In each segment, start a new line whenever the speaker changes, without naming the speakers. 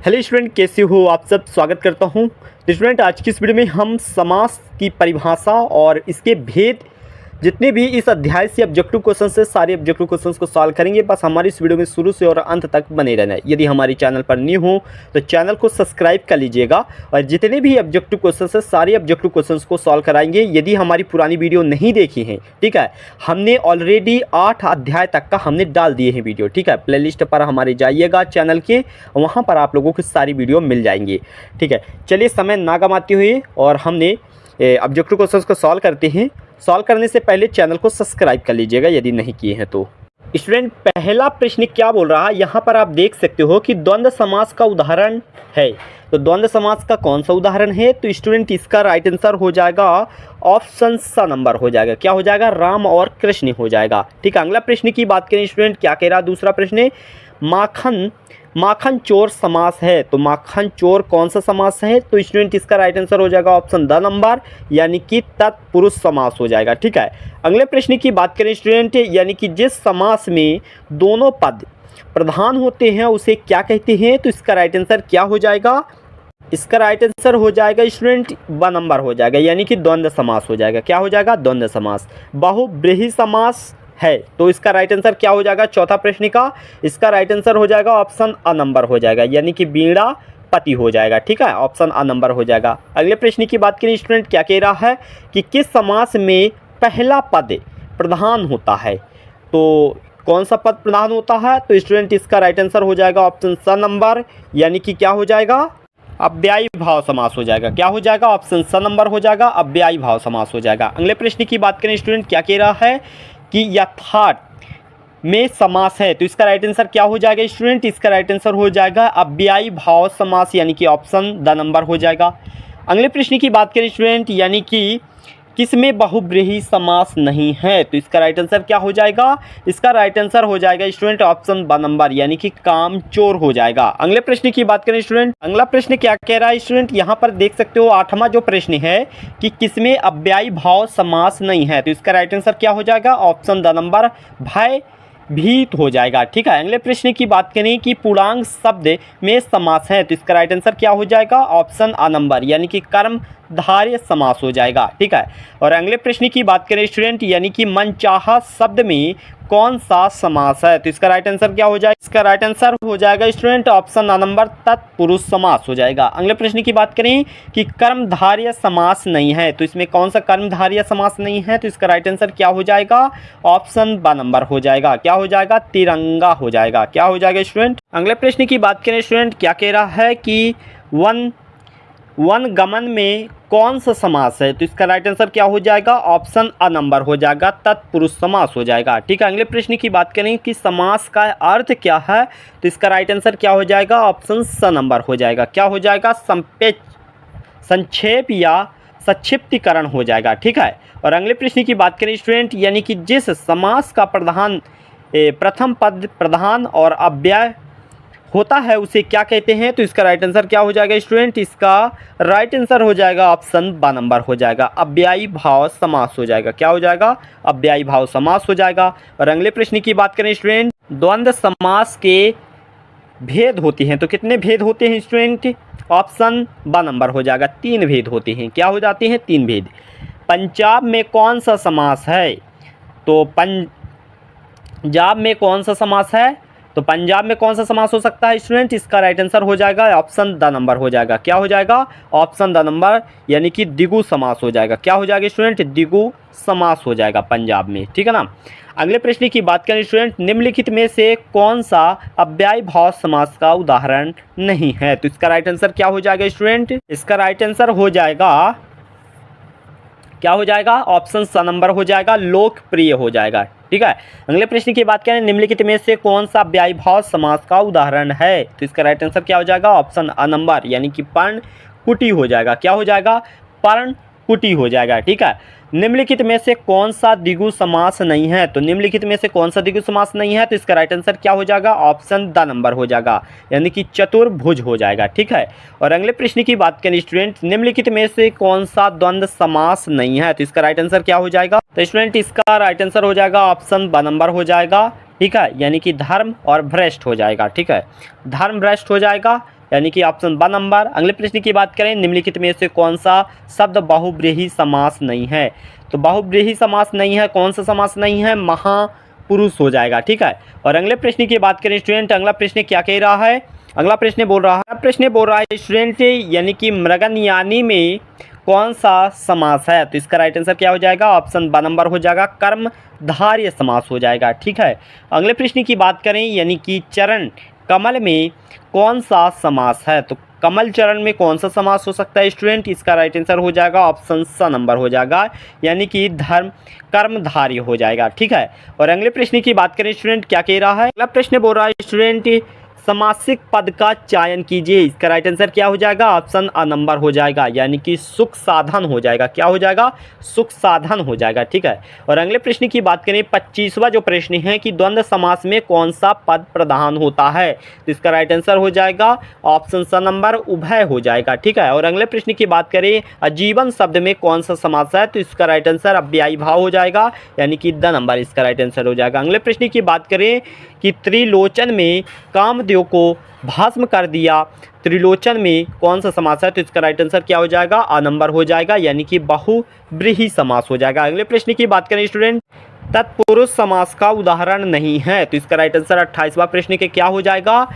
Hello student, कैसे हो आप सब। स्वागत करता हूं। स्टूडेंट, आज की इस वीडियो में हम समास की परिभाषा और इसके भेद जितने भी इस अध्याय से ऑब्जेक्टिव क्वेश्चन से सारे ऑब्जेक्टिव क्वेश्चंस को सॉल्व करेंगे। बस हमारी इस वीडियो में शुरू से और अंत तक बने रहना है। यदि हमारे चैनल पर न्यू हो तो चैनल को सब्सक्राइब कर लीजिएगा और जितने भी ऑब्जेक्टिव क्वेश्चन है सारे ऑब्जेक्टिव क्वेश्चंस को सॉल्व कराएंगे। यदि हमारी पुरानी वीडियो नहीं देखी है, ठीक है, हमने ऑलरेडी 8 अध्याय तक का हमने डाल दिए हैं वीडियो, ठीक है। प्लेलिस्ट पर हमारे जाइएगा चैनल के, वहाँ पर आप लोगों को सारी वीडियो मिल जाएंगी, ठीक है। चलिए समय ना गंवाते हुए और हमने ऑब्जेक्टिव क्वेश्चंस को सॉल्व करते हैं। सॉल्व करने से पहले चैनल को सब्सक्राइब कर लीजिएगा यदि नहीं किए हैं तो। स्टूडेंट, पहला प्रश्न क्या बोल रहा है, यहाँ पर आप देख सकते हो कि द्वंद्व समास का उदाहरण है। तो द्वंद्व समास का कौन सा उदाहरण है? तो स्टूडेंट इसका राइट आंसर हो जाएगा ऑप्शन सा नंबर हो जाएगा। क्या हो जाएगा? राम और कृष्ण हो जाएगा, ठीक है। अगला प्रश्न की बात करें स्टूडेंट, क्या कह रहा दूसरा प्रश्न? माखन चोर समास है। तो माखन चोर कौन सा समास है? तो स्टूडेंट इसका राइट आंसर हो जाएगा ऑप्शन द नंबर, यानी कि तत्पुरुष समास हो जाएगा, ठीक है। अगले प्रश्न की बात करें स्टूडेंट, यानी कि जिस समास में दोनों पद प्रधान होते हैं उसे क्या कहते हैं? तो इसका राइट आंसर क्या हो जाएगा? इसका राइट आंसर हो जाएगा स्टूडेंट ब नंबर हो जाएगा, यानी कि द्वंद्व समास हो जाएगा। क्या हो जाएगा? द्वंद्व समास। बहुब्रीहि समास है। तो इसका राइट आंसर क्या हो जाएगा? चौथा प्रश्न का इसका राइट आंसर हो जाएगा ऑप्शन अ नंबर हो जाएगा, यानी कि वीणा पति हो जाएगा, ठीक है। ऑप्शन अ नंबर हो जाएगा। अगले प्रश्न की बात करें स्टूडेंट, क्या कह रहा है कि किस समास में पहला पद प्रधान होता है? तो कौन सा पद प्रधान होता है? तो स्टूडेंट इसका राइट आंसर हो जाएगा ऑप्शन स नंबर, यानी कि क्या हो जाएगा? अव्ययी भाव समास हो जाएगा। क्या हो जाएगा? ऑप्शन स नंबर हो जाएगा, अव्ययी भाव समास हो जाएगा। अगले प्रश्न की बात करें स्टूडेंट, क्या कह रहा है कि यथार्थ में समास है। तो इसका राइट आंसर क्या हो जाएगा स्टूडेंट? इसका राइट आंसर हो जाएगा अव्ययी भाव समास, यानी कि ऑप्शन द नंबर हो जाएगा। अगले प्रश्न की बात करें स्टूडेंट, यानी कि किसमें बहुब्रीहि समास नहीं है? तो इसका राइट आंसर क्या हो जाएगा? इसका राइट आंसर हो जाएगा स्टूडेंट ऑप्शन ब नंबर, यानी कि कामचोर हो जाएगा। अगले प्रश्न की बात करें स्टूडेंट, अगला प्रश्न क्या कह रहा है स्टूडेंट? यहाँ पर देख सकते हो 8वां जो प्रश्न है कि किसमें अव्ययी भाव समास नहीं है। तो इसका राइट आंसर क्या हो जाएगा? ऑप्शन द नंबर, भय भीत हो जाएगा, ठीक है। अगले प्रश्न की बात करें कि पूर्णांक शब्द में समास है। तो इसका राइट आंसर क्या हो जाएगा? ऑप्शन अ नंबर, यानी कि कर्मधारय समास हो जाएगा, ठीक है। और अगले प्रश्न की बात करें स्टूडेंट, यानी कि मनचाहा शब्द में कौन सा समास है? तो इसका राइट आंसर क्या हो जाएगा? इसका राइट आंसर हो जाएगा स्टूडेंट ऑप्शन अ नंबर, तत्पुरुष समास हो जाएगा। अगले प्रश्न की बात करें कि कर्मधारय समास नहीं है। तो इसमें कौन सा कर्मधारय समास नहीं है? तो इसका राइट आंसर क्या हो जाएगा? ऑप्शन ब नंबर हो जाएगा। क्या हो जाएगा? तिरंगा हो जाएगा। क्या हो जाएगा स्टूडेंट? अगले प्रश्न की बात करें स्टूडेंट, क्या कह रहा है कि वन गमन में कौन सा समास है? तो इसका राइट आंसर क्या हो जाएगा? ऑप्शन अ नंबर हो जाएगा, तत्पुरुष समास हो जाएगा, ठीक है। अगले प्रश्न की बात करें कि समास का अर्थ क्या है? तो इसका राइट आंसर क्या हो जाएगा? ऑप्शन स नंबर हो जाएगा। क्या हो जाएगा? संक्षेप या संक्षिप्तीकरण हो जाएगा, ठीक है। और अगले प्रश्न की बात करें स्टूडेंट, यानी कि जिस समास का प्रथम पद प्रधान और अव्यय होता है उसे क्या कहते हैं? तो इसका राइट आंसर क्या हो जाएगा स्टूडेंट? इसका राइट आंसर हो जाएगा ऑप्शन ब नंबर हो जाएगा, अव्ययी भाव समास हो जाएगा। क्या हो जाएगा? अव्ययी भाव समास हो जाएगा। और अगले प्रश्न की बात करें स्टूडेंट, द्वंद्व समास के भेद होते हैं। तो कितने भेद होते हैं स्टूडेंट? ऑप्शन ब नंबर हो जाएगा, 3 भेद होते हैं। क्या हो जाते हैं? 3 भेद। पंजाब में कौन सा समास है? तो पंजाब में कौन सा समास है? तो पंजाब में कौन सा समास हो सकता है स्टूडेंट? इसका राइट आंसर हो जाएगा ऑप्शन द नंबर हो जाएगा। क्या हो जाएगा? ऑप्शन द नंबर, यानी कि द्विगु समास हो जाएगा। क्या हो जाएगा स्टूडेंट? द्विगु समास हो जाएगा पंजाब में, ठीक है ना। अगले प्रश्न की बात करें स्टूडेंट, निम्नलिखित में से कौन सा अव्ययी भाव समास का उदाहरण नहीं है? तो इसका राइट आंसर क्या हो जाएगा स्टूडेंट? इसका राइट आंसर हो जाएगा, क्या हो जाएगा? ऑप्शन स नंबर हो जाएगा, लोकप्रिय हो जाएगा, ठीक है। अगले प्रश्न की बात करें, निम्नलिखित में से कौन सा अव्ययी भाव समास का उदाहरण है? तो इसका राइट आंसर क्या हो जाएगा? ऑप्शन अ नंबर, यानी कि पर्णकुटी हो जाएगा। क्या हो जाएगा? पर्णकुटी हो जाएगा, ठीक है। निम्नलिखित में से कौन सा द्विगु समास नहीं है? तो निम्नलिखित में से कौन सा द्विगु समास नहीं है? तो इसका राइट आंसर क्या हो जाएगा? ऑप्शन द नंबर हो जाएगा, यानी कि चतुर्भुज हो जाएगा, ठीक है। और अगले प्रश्न की बात करें स्टूडेंट, निम्नलिखित में से कौन सा द्वंद्व समास नहीं है? तो इसका राइट आंसर क्या हो जाएगा? तो स्टूडेंट इसका राइट आंसर हो जाएगा ऑप्शन ब नंबर हो जाएगा, ठीक है, यानी कि धर्म और भ्रष्ट हो जाएगा, ठीक है। धर्म भ्रष्ट हो जाएगा, यानी कि ऑप्शन ब नंबर। अगले प्रश्न की बात करें, निम्नलिखित में से कौन सा शब्द बहुव्रीहि समास नहीं है? तो बहुव्रीहि समास नहीं है, कौन सा समास नहीं है? महापुरुष हो जाएगा, ठीक है। और अगले प्रश्न की बात करें स्टूडेंट, अगला प्रश्न क्या कह रहा है? अगला प्रश्न बोल रहा है स्टूडेंट, यानी कि मृगनयानी में कौन सा समास है? तो इसका राइट आंसर क्या हो जाएगा? ऑप्शन ब नंबर हो जाएगा, कर्मधारय समास हो जाएगा, ठीक है। अगले प्रश्न की बात करें, यानी कि चरण कमल में कौन सा समास है? तो कमल चरण में कौन सा समास हो सकता है स्टूडेंट? इसका राइट आंसर हो जाएगा ऑप्शन स नंबर हो जाएगा, यानी कि धर्म कर्मधारय हो जाएगा, ठीक है। और अगले प्रश्न की बात करें स्टूडेंट, क्या कह रहा है? अगला प्रश्न बोल रहा है स्टूडेंट, समासिक पद का चयन कीजिए। इसका राइट आंसर क्या हो जाएगा? ऑप्शन अ नंबर हो जाएगा, यानी कि सुख साधन हो जाएगा। क्या हो जाएगा? सुख साधन हो जाएगा, ठीक है। और अगले प्रश्न की बात करें, 25वां जो प्रश्न है कि द्वंद्व समास में कौन सा पद प्रधान होता है? तो इसका राइट आंसर हो जाएगा ऑप्शन स नंबर, उभय हो जाएगा, ठीक है। और अगले प्रश्न की बात करें, आजीवन शब्द में कौन सा समास है? तो इसका राइट आंसर अव्ययी भाव हो जाएगा, यानी कि द नंबर इसका राइट आंसर हो जाएगा। अगले प्रश्न की बात करें कि त्रिलोचन में कामदेव को भस्म कर दिया, त्रिलोचन में कौन सा समास है? तो इसका राइट आंसर क्या हो जाएगा? अ नंबर हो जाएगा, यानी कि बहुव्रीहि समास हो जाएगा। अगले प्रश्न की बात करें स्टूडेंट, तत्पुरुष समास का उदाहरण नहीं है। तो इसका राइट आंसर 28वां प्रश्न के क्या हो जाएगा?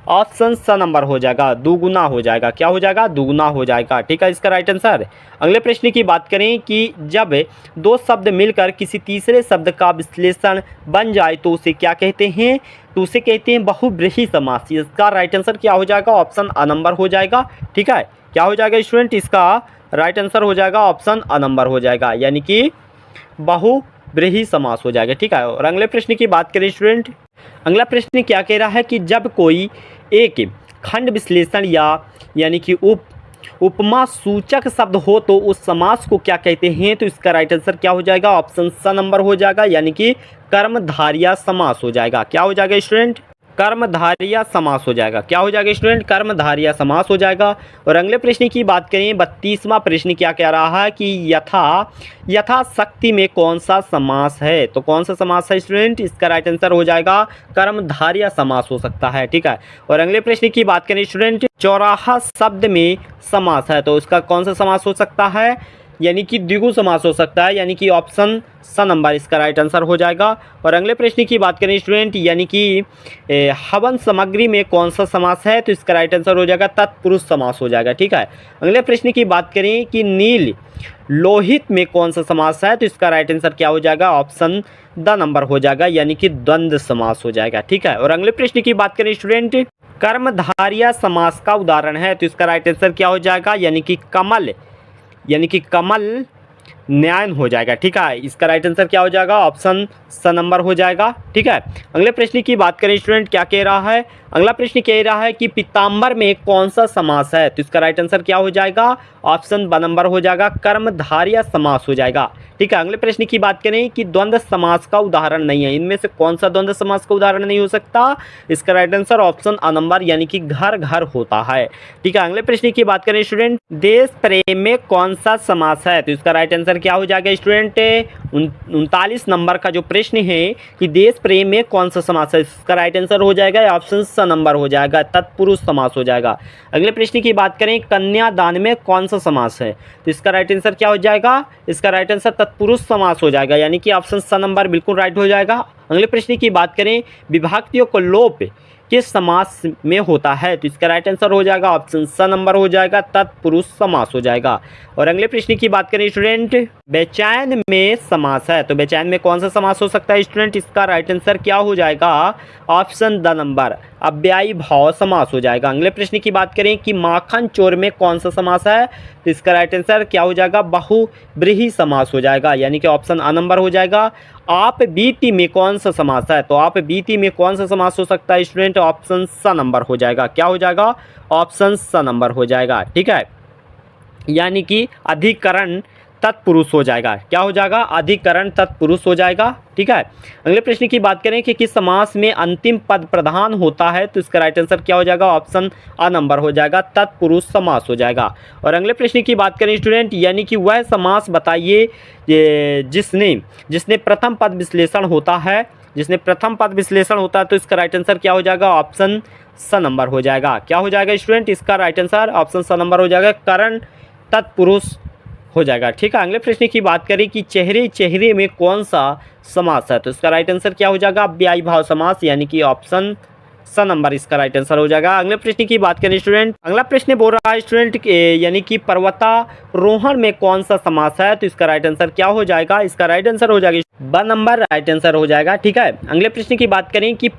ऑप्शन स नंबर हो जाएगा, दुगुना हो जाएगा। क्या हो जाएगा? दुगुना हो जाएगा, ठीक है, इसका राइट आंसर। अगले प्रश्न की बात करें कि जब दो शब्द मिलकर किसी तीसरे शब्द का विश्लेषण बन जाए तो उसे क्या कहते हैं? तो उसे कहते हैं बहुव्रीहि समास। इसका राइट आंसर क्या हो जाएगा? ऑप्शन अ नंबर हो जाएगा, ठीक है। क्या हो जाएगा स्टूडेंट? इसका राइट आंसर हो जाएगा ऑप्शन अ नंबर हो जाएगा, यानी कि बहुव्रीहि समास हो जाएगा, ठीक है। और अगले प्रश्न की बात करें स्टूडेंट, अगला प्रश्न क्या कह रहा है कि जब कोई एक खंड विश्लेषण यानी कि उपमा सूचक शब्द हो तो उस समास को क्या कहते हैं? तो इसका राइट आंसर क्या हो जाएगा? ऑप्शन स नंबर हो जाएगा, यानी कि कर्मधारय समास हो जाएगा। क्या हो जाएगा स्टूडेंट? कर्मधारय समास हो जाएगा। क्या हो जाएगा स्टूडेंट? कर्मधारय समास हो जाएगा। और अगले प्रश्न की बात करें, 32वां प्रश्न क्या कह रहा है कि यथाशक्ति में कौन सा समास है? तो कौन सा समास है स्टूडेंट? इसका राइट आंसर हो जाएगा कर्मधारय समास हो सकता है, ठीक है। और अगले प्रश्न की बात करें स्टूडेंट, चौराहा शब्द में समास है तो उसका कौन सा समास हो सकता है? यानी कि द्विगु समास हो सकता है, यानी कि ऑप्शन स नंबर इसका राइट आंसर हो जाएगा। और अगले प्रश्न की बात करें स्टूडेंट, यानी कि हवन सामग्री में कौन सा समास है? तो इसका राइट आंसर हो जाएगा तत्पुरुष समास हो जाएगा, ठीक है। अगले प्रश्न की बात करें कि नील लोहित में कौन सा समास है? तो इसका राइट आंसर क्या हो जाएगा? ऑप्शन द नंबर हो जाएगा, यानी कि द्वंद्व समास हो जाएगा, ठीक है। और अगले प्रश्न की बात करें स्टूडेंट, कर्मधारय समास का उदाहरण है तो इसका राइट आंसर क्या हो जाएगा? यानी कि कमल न्यायन हो जाएगा, ठीक है। इसका राइट आंसर क्या हो जाएगा? ऑप्शन स नंबर हो जाएगा, ठीक है। अगले प्रश्न की बात करें स्टूडेंट, क्या कह रहा है? अगला प्रश्न कह रहा है कि पीताम्बर में कौन सा समास है? तो इसका राइट आंसर क्या हो जाएगा? ऑप्शन ब नंबर हो जाएगा, कर्मधारय समास हो जाएगा, ठीक है। अगले प्रश्न की बात करें कि द्वंद्व समास का उदाहरण नहीं है, इनमें से कौन सा द्वंद्व समास का उदाहरण नहीं हो सकता? इसका right answer option a number, यानी कि घर घर होता है, ठीक है। अगले प्रश्न की बात करें स्टूडेंट, देश प्रेम में कौन सा समास है? तो इसका राइट आंसर क्या हो जाएगा स्टूडेंट? 39 नंबर का जो प्रश्न है कि देश प्रेम में कौन सा समास है, इसका राइट आंसर हो जाएगा ऑप्शन स नंबर हो जाएगा, तत्पुरुष समास हो जाएगा। अगले प्रश्न की बात करें, कन्यादान में कौन सा समास है? तो इसका राइट आंसर क्या हो जाएगा? इसका राइट आंसर तत्पुरुष समास हो जाएगा, यानी कि ऑप्शन स नंबर बिल्कुल राइट हो जाएगा। अगले प्रश्न की बात करें, विभक्तियों को लोप किस समास में होता है? तो इसका राइट आंसर हो जाएगा ऑप्शन स नंबर हो जाएगा, तत्पुरुष समास हो जाएगा। और अगले प्रश्न की बात करें स्टूडेंट, बेचैन में समास है तो बेचैन में कौन सा समास हो सकता है स्टूडेंट? इसका राइट आंसर क्या हो जाएगा? ऑप्शन द नंबर, अव्ययी भाव समास हो जाएगा। अगले प्रश्न की बात करें कि माखन चोर में कौन सा समास है? तो इसका राइट आंसर क्या हो जाएगा? बहुव्रीहि समास हो जाएगा, यानी कि ऑप्शन अ नंबर हो जाएगा। आप बीती में कौन सा समास है? तो आप बीती में कौन सा समास हो सकता है स्टूडेंट? ऑप्शन स नंबर हो जाएगा। क्या हो जाएगा? ऑप्शन स नंबर हो जाएगा, ठीक है, यानी कि अधिकरण तत्पुरुष हो जाएगा। क्या हो जाएगा? अधिकरण तत्पुरुष हो जाएगा, ठीक है। अगले प्रश्न की बात करें कि किस समास में अंतिम पद प्रधान होता है? तो इसका राइट आंसर क्या हो जाएगा? ऑप्शन अ नंबर हो जाएगा, तत्पुरुष समास हो जाएगा। और अगले प्रश्न की बात करें स्टूडेंट, यानी कि वह समास बताइए जिसने प्रथम पद विश्लेषण होता है जिसमें प्रथम पद विश्लेषण होता है, तो इसका राइट आंसर क्या हो जाएगा? ऑप्शन स नंबर हो जाएगा। क्या हो जाएगा स्टूडेंट? इसका राइट आंसर ऑप्शन स नंबर हो जाएगा, करण तत्पुरुष हो जाएगा। ठीक है, अगले प्रश्न की बात करें कि चेहरे चेहरे में कौन सा समास है, तो इसका राइट आंसर क्या हो जाएगा? अव्ययी भाव समास, यानी कि ऑप्शन स नंबर इसका राइट आंसर हो जाएगा। अगले प्रश्न की बात करें स्टूडेंट, अगला प्रश्न बोल रहा है स्टूडेंट यानी कि पर्वतारोहण में कौन सा समास है, तो इसका राइट आंसर क्या हो जाएगा? इसका राइट आंसर हो जाएगा ब नंबर राइट आंसर हो जाएगा। ठीक है, अगले प्रश्न की बात करें कि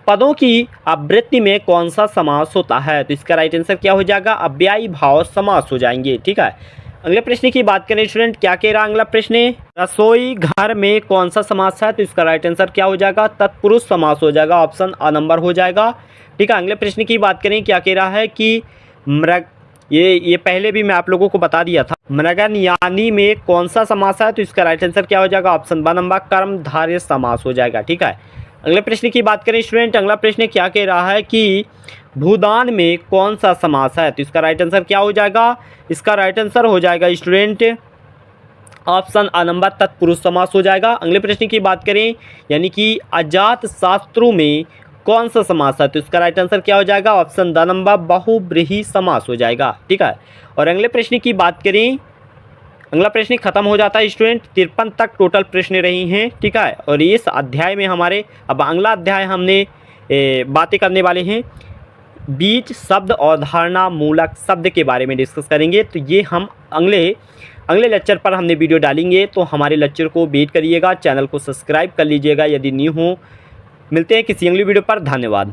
पदों की आवृत्ति में कौन सा समास होता है, तो इसका राइट आंसर क्या हो जाएगा? अव्ययी भाव समास हो जाएंगे। ठीक है, अगले प्रश्न की बात करें स्टूडेंट, क्या कह रहा है अगला प्रश्न? रसोई घर में कौन सा समास है, तो इसका राइट आंसर क्या हो जाएगा? तत्पुरुष समास हो जाएगा, ऑप्शन अ नंबर हो जाएगा। ठीक है, अगले प्रश्न की बात करें, क्या कह रहा है कि मृग, ये पहले भी मैं आप लोगों को बता दिया था, मृगनयानी में कौन सा समास है, तो इसका राइट आंसर क्या हो जाएगा? ऑप्शन ब नंबर कर्मधारय समास हो जाएगा। ठीक है, अगले प्रश्न की बात करें स्टूडेंट, अगला प्रश्न क्या कह रहा है कि भूदान में कौन सा समास है, तो इसका राइट आंसर क्या हो जाएगा? इसका राइट आंसर हो जाएगा स्टूडेंट ऑप्शन अ नंबर तत्पुरुष समास हो जाएगा। अगले प्रश्न की बात करें, यानी कि अजात शस्त्रों में कौन सा समास है, तो इसका राइट आंसर क्या हो जाएगा? ऑप्शन द नंबर बहुब्रीहि समास हो जाएगा। ठीक है, और अगले प्रश्न की बात करें, अगला प्रश्न खत्म हो जाता है स्टूडेंट। 53 तक टोटल प्रश्न रही हैं। ठीक है, और इस अध्याय में हमारे अब अगला अध्याय हमने बातें करने वाले हैं बीज शब्द और धारणा मूलक शब्द के बारे में डिस्कस करेंगे। तो ये हम अगले लेक्चर पर हमने वीडियो डालेंगे, तो हमारे लेक्चर को वेट करिएगा, चैनल को सब्सक्राइब कर लीजिएगा यदि न्यू हो। मिलते हैं किसी अगली वीडियो पर, धन्यवाद।